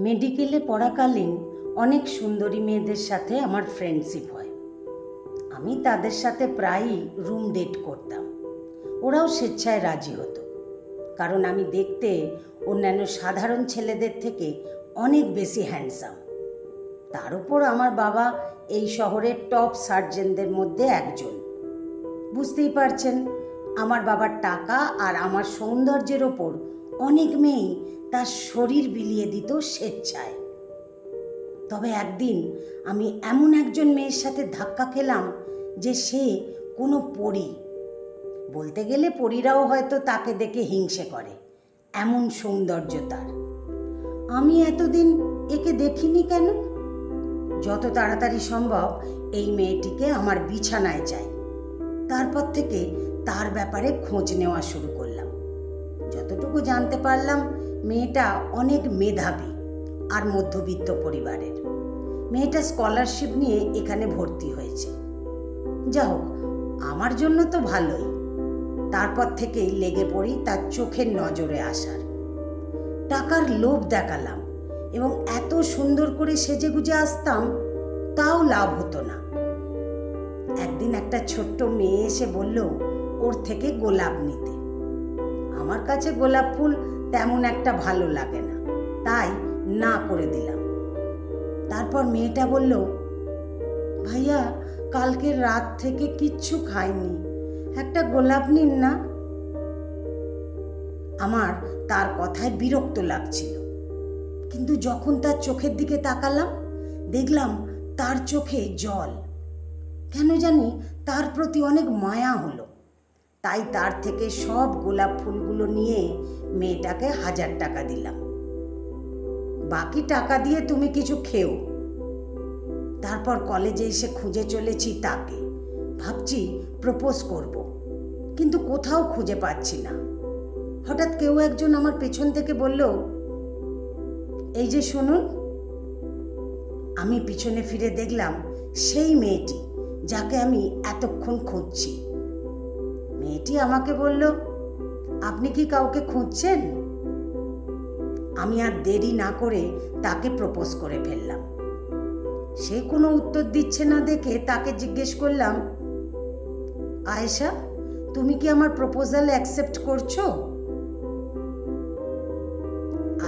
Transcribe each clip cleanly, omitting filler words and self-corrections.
মেডিকেলে পড়াকালীন অনেক সুন্দরী মেয়েদের সাথে আমার ফ্রেন্ডশিপ হয়। আমি তাদের সাথে প্রায়ই রুম ডেট করতাম। ওরাও স্বেচ্ছায় রাজি হতো, কারণ আমি দেখতে অন্যান্য সাধারণ ছেলেদের থেকে অনেক বেশি হ্যান্ডসাম। তার উপর আমার বাবা এই শহরের টপ সার্জেনদের মধ্যে একজন। বুঝতেই পারছেন, আমার বাবার টাকা আর আমার সৌন্দর্যের ওপর অনেক মেয়েই তার শরীর বিলিয়ে দিত স্বেচ্ছায়। তবে একদিন আমি এমন একজন মেয়ের সাথে ধাক্কা খেলাম যে সে কোনো পরী। বলতে গেলে পরীরাও হয়তো তাকে দেখে হিংসে করে, এমন সৌন্দর্য তার। আমি এতদিন একে দেখিনি কেন? যত তাড়াতাড়ি সম্ভব এই মেয়েটিকে আমার বিছানায় চাই। তারপর থেকে তার ব্যাপারে খোঁজ নেওয়া শুরু করলাম। যতটুকু জানতে পারলাম, মেয়েটা অনেক মেধাবী আর মধ্যবিত্ত পরিবারের। মেয়েটা স্কলারশিপ নিয়ে এখানে ভর্তি হয়েছে। যা হোক, আমার জন্য তো ভালোই। তারপর থেকেই লেগে পড়ি তার চোখের নজরে আসার। টাকার লোভ দেখালাম এবং এত সুন্দর করে সেজেগুজে আসতাম, তাও লাভ হতো না। একদিন একটা ছোট্ট মেয়ে এসে বলল ওর থেকে গোলাপ নিতে। আমার কাছে গোলাপ ফুল তেমন একটা ভালো লাগে না, তাই না করে দিলাম। তারপর মেয়েটা বলল, ভাইয়া, কালকে রাত থেকে কিচ্ছু খাইনি, একটা গোলাপ নিন না। আমার তার কথায় বিরক্ত লাগছিল, কিন্তু যখন তার চোখের দিকে তাকালাম, দেখলাম তার চোখে জল। কেন জানি তার প্রতি অনেক মায়া হলো। তাই তার থেকে সব গোলাপ ফুলগুলো নিয়ে মেয়েটাকে 1000 টাকা দিলাম। বাকি টাকা দিয়ে তুমি কিছু খেও। তারপর কলেজে এসে খুঁজে চলেছি তাকে। ভাবছি প্রপোজ করব, কিন্তু কোথাও খুঁজে পাচ্ছি না। হঠাৎ কেউ একজন আমার পেছন থেকে বলল, এই যে শুনুন। আমি পিছনে ফিরে দেখলাম সেই মেয়েটি যাকে আমি এতক্ষণ খুঁজছি। মেয়েটি আমাকে বলল, আপনি কি কাউকে খুঁজছেন? আমি আর দেরি না করে তাকে প্রপোজ করে ফেললাম। সে কোনো উত্তর দিচ্ছে না দেখে তাকে জিজ্ঞেস করলাম, আয়েশা, তুমি কি আমার প্রপোজাল অ্যাকসেপ্ট করছো?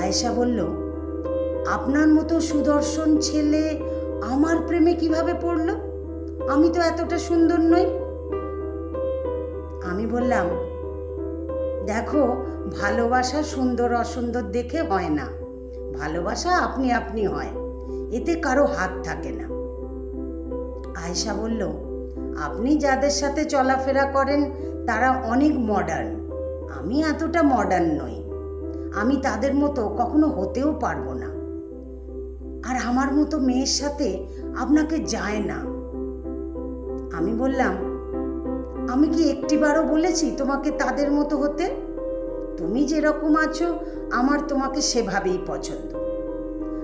আয়েশা বলল, আপনার মতো সুদর্শন ছেলে আমার প্রেমে কিভাবে পড়লো? আমি তো এতটা সুন্দর নই। আমি বললাম, দেখো, ভালোবাসা সুন্দর অসুন্দর দেখে হয় না। ভালোবাসা আপনি আপনি হয়, এতে কারো হাত থাকে না। আয়েশা বলল, আপনি যাদের সাথে চলাফেরা করেন তারা অনেক মডার্ন। আমি এতটা মডার্ন নই। আমি তাদের মতো কখনো হতেও পারবো না। আর আমার মতো মেয়ের সাথে আপনাকে যায় না। আমি বললাম, আমি কি একটিবারও বলেছি তোমাকে তাদের মতো হতে? তুমি যেরকম আছো আমার তোমাকে সেভাবেই পছন্দ।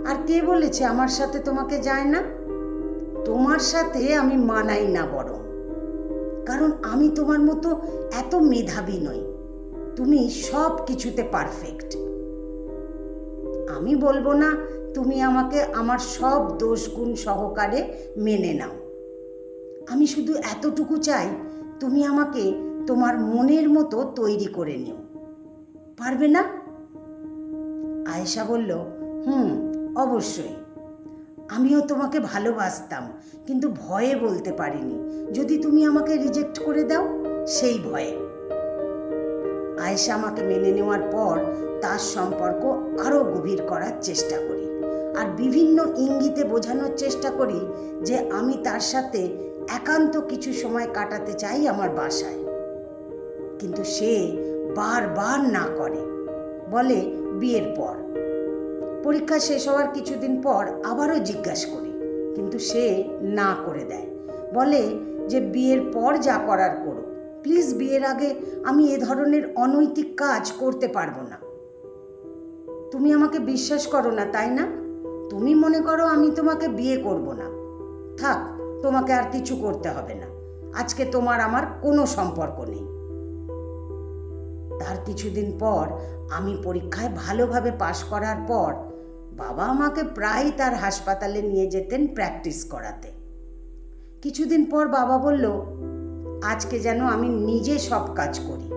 আর কে বলেছে আমার সাথে তোমাকে যায় না? তোমার সাথে আমি মানাই না বরং, কারণ আমি তোমার মতো এত মেধাবী নই। তুমি সব কিছুতে পারফেক্ট। আমি বলবো না তুমি আমাকে আমার সব দোষ গুণ সহকারে মেনে নাও। আমি শুধু এতটুকু চাই, তুমি আমাকে তোমার মনের মতো তৈরি করে নিও। পারবে না? আয়েশা বলল, অবশ্যই। আমিও তোমাকে ভালোবাসতাম, কিন্তু ভয়ে বলতে পারিনি, যদি তুমি আমাকে রিজেক্ট করে দাও, সেই ভয়ে। আয়েশা আমাকে মেনে নেওয়ার পর তার সম্পর্ক আরও গভীর করার চেষ্টা করি, আর বিভিন্ন ইঙ্গিতে বোঝানোর চেষ্টা করি যে আমি তার সাথে একান্ত কিছু সময় কাটাতে চাই আমার বাসায়। কিন্তু সে বারবার না করে, বলে বিয়ের পর। পরীক্ষা শেষ হওয়ার কিছুদিন পর আবারও জিজ্ঞাসা করি, কিন্তু সে না করে দেয়। বলে যে বিয়ের পর যা করার করো, প্লিজ বিয়ের আগে আমি এ ধরনের অনৈতিক কাজ করতে পারবো না। তুমি আমাকে বিশ্বাস করো না, তাই না? তুমি মনে করো আমি তোমাকে বিয়ে করব না। থাক, তোমাকে আর কিছু করতে হবে না। আজকে তোমার আমার কোনো সম্পর্ক নেই। তার কিছুদিন পর আমি পরীক্ষায় ভালোভাবে পাশ করার পর বাবা আমাকে প্রায় তার হাসপাতালে নিয়ে যেতেন প্র্যাকটিস করাতে। কিছুদিন পর বাবা বলল, আজকে যেন আমি নিজে সব কাজ করি,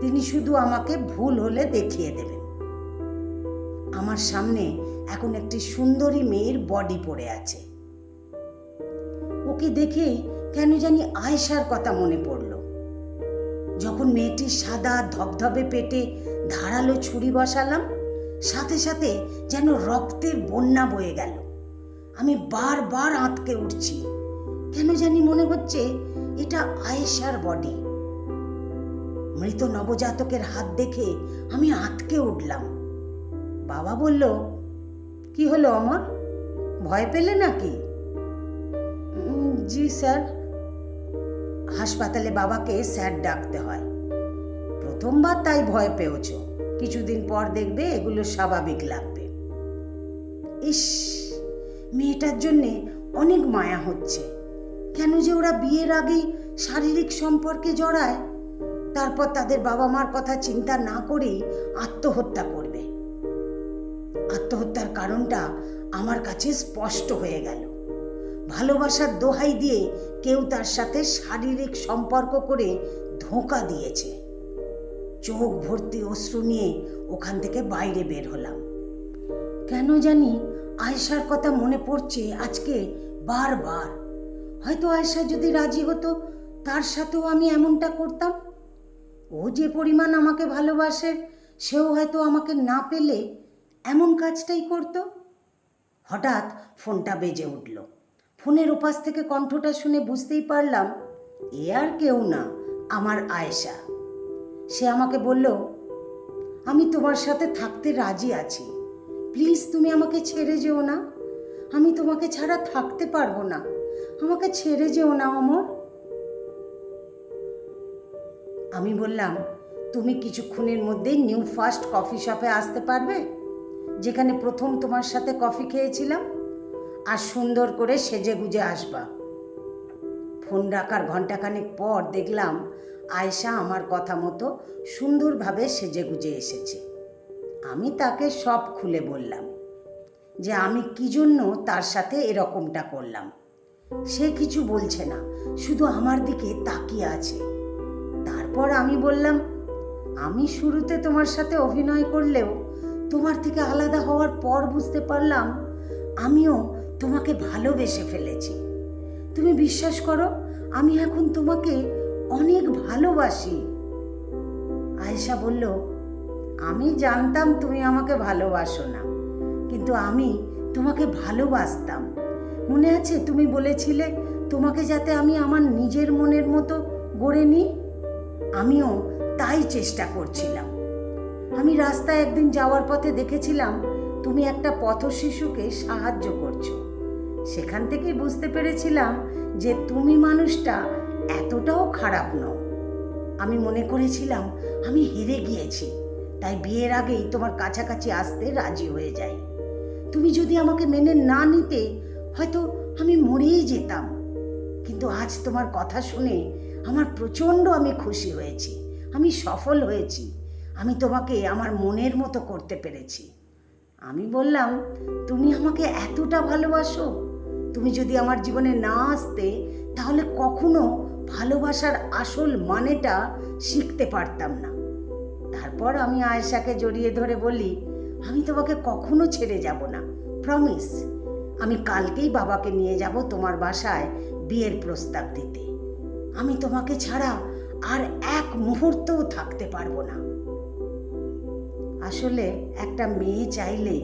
তিনি শুধু আমাকে ভুল হলে দেখিয়ে দেবেন। আমার সামনে এখন একটি সুন্দরী মেয়ের বডি পড়ে আছে। ওকে দেখেই কেন জানি আয়েশার কথা মনে পড়ল। যখন মেয়েটির সাদা ধবধবে পেটে ধারালো ছুরি বসালাম, সাথে সাথে যেন রক্তের বন্যা বয়ে গেল। আমি বারবার আঁতকে উঠছি, কেন জানি মনে হচ্ছে এটা আয়েশার বডি। মৃত নবজাতকের হাত দেখে আমি আঁতকে উঠলাম। বাবা বলল, কি হলো অমর, ভয় পেলে নাকি? জি স্যার। হাসপাতালে বাবাকে স্যার ডাকতে হয়। প্রথমবার তাই ভয় পেয়েছ, কিছুদিন পর দেখবে এগুলো স্বাভাবিক লাগবে। ইস, মেয়েটার জন্যে অনেক মায়া হচ্ছে। কেন যে ওরা বিয়ের আগেই শারীরিক সম্পর্কে জড়ায়, তারপর তাদের বাবা মার কথা চিন্তা না করেই আত্মহত্যা করবে। আত্মহত্যার কারণটা আমার কাছে স্পষ্ট হয়ে গেল। ভালোবাসার দোহাই দিয়ে কেউ তার সাথে শারীরিক সম্পর্ক করে ধোঁকা দিয়েছে। চোখ ভর্তি অশ্রু নিয়ে ওখান থেকে বাইরে বের হলাম। কেন জানি আয়েশার কথা মনে পড়ছে আজকে বারবার। হয়তো আয়েশা যদি রাজি হতো, তার সাথেও আমি এমনটা করতাম। ও যে পরিমাণ আমাকে ভালোবাসে, সেও হয়তো আমাকে না পেলে এমন কাজটাই করত। হঠাৎ ফোনটা বেজে উঠল। ফোনের ওপাশ থেকে কণ্ঠটা শুনে বুঝতেই পারলাম এ আর কেউ না, আমার আয়েশা। সে আমাকে বলল, আমি তোমার সাথে থাকতে রাজি আছি, প্লিজ তুমি আমাকে ছেড়ে যেও না। আমি তোমাকে ছাড়া থাকতে পারবো না, আমাকে ছেড়ে যেও না অমর। আমি বললাম, তুমি কিছুক্ষণের মধ্যেই নিউ ফার্স্ট কফি শপে আসতে পারবে, যেখানে প্রথম তোমার সাথে কফি খেয়েছিলাম, আর সুন্দর করে সেজে গুজে আসবা। ফোন রাখার ঘন্টাখানেক পর দেখলাম আয়েশা আমার কথা মতো সুন্দরভাবে সেজে গুজে এসেছে। আমি তাকে সব খুলে বললাম যে আমি কি জন্য তার সাথে এরকমটা করলাম। সে কিছু বলছে না, শুধু আমার দিকে তাকিয়ে আছে। তারপর আমি বললাম, আমি শুরুতে তোমার সাথে অভিনয় করলেও তোমার থেকে আলাদা হওয়ার পর বুঝতে পারলাম আমিও তোমাকে ভালোবেসে ফেলেছি। তুমি বিশ্বাস করো, আমি এখন তোমাকে অনেক ভালোবাসি। আয়েশা বলল, আমি জানতাম তুমি আমাকে ভালোবাসো না, কিন্তু আমি তোমাকে ভালোবাসতাম। মনে আছে তুমি বলেছিলে তোমাকে যাতে আমি আমার নিজের মনের মতো গড়ে নিই? আমিও তাই চেষ্টা করছিলাম। আমি রাস্তায় একদিন যাওয়ার পথে দেখেছিলাম তুমি একটা পথশিশুকে সাহায্য করছো। সেখান থেকেই বুঝতে পেরেছিলাম যে তুমি মানুষটা এতটাও খারাপ নও। আমি মনে করেছিলাম আমি হেরে গিয়েছি, তাই বিয়ের আগেই তোমার কাছাকাছি আসতে রাজি হয়ে যাই। তুমি যদি আমাকে মেনে না নিতে, হয়তো আমি মরেই যেতাম। কিন্তু আজ তোমার কথা শুনে আমার প্রচণ্ড আমি খুশি হয়েছি, আমি সফল হয়েছি। আমি তোমাকে আমার মনের মতো করতে পেরেছি। আমি বললাম, তুমি আমাকে এতটা ভালোবাসো? তুমি যদি আমার জীবনে না আসতে, তাহলে কখনো ভালোবাসার আসল মানেটা শিখতে পারতাম না। তারপর আমি আয়েশাকে জড়িয়ে ধরে বলি, আমি তোমাকে কখনো ছেড়ে যাব না, প্রমিস। আমি কালকেই বাবাকে নিয়ে যাব তোমার বাসায় বিয়ের প্রস্তাব দিতে। আমি তোমাকে ছাড়া আর এক মুহূর্তও থাকতে পারবো না। আসলে একটা মেয়ে চাইলে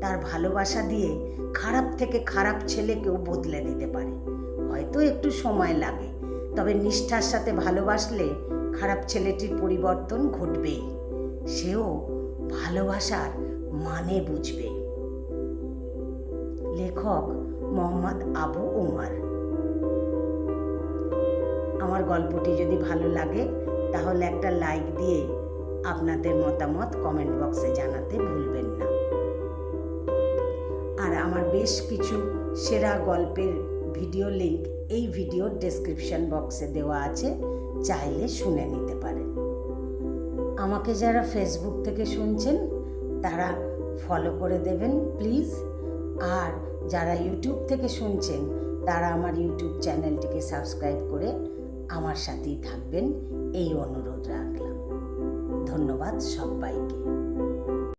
তার ভালোবাসা দিয়ে খারাপ থেকে খারাপ ছেলেকেও বদলে দিতে পারে। হয়তো একটু সময় লাগে, তবে নিষ্ঠার সাথে ভালোবাসলে খারাপ ছেলেটির পরিবর্তন ঘটবেই। সেও ভালোবাসার মানে বুঝবে। লেখক মোহাম্মদ আবু উমার। আমার গল্পটি যদি ভালো লাগে তাহলে একটা লাইক দিয়ে আপনাদের মতামত কমেন্ট বক্সে জানাতে ভুলবেন না। আর আমার বেশ কিছু সেরা গল্পের ভিডিও লিংক এই ভিডিওর ডেসক্রিপশন বক্সে দেওয়া আছে, চাইলে শুনে নিতে পারেন। আমাকে যারা ফেসবুক থেকে শুনছেন তারা ফলো করে দেবেন প্লিজ। আর যারা ইউটিউব থেকে শুনছেন তারা আমার ইউটিউব চ্যানেলটিকে সাবস্ক্রাইব করে আমার সাথেই থাকবেন, এই অনুরোধ রাখলাম। ধন্যবাদ সবাইকে।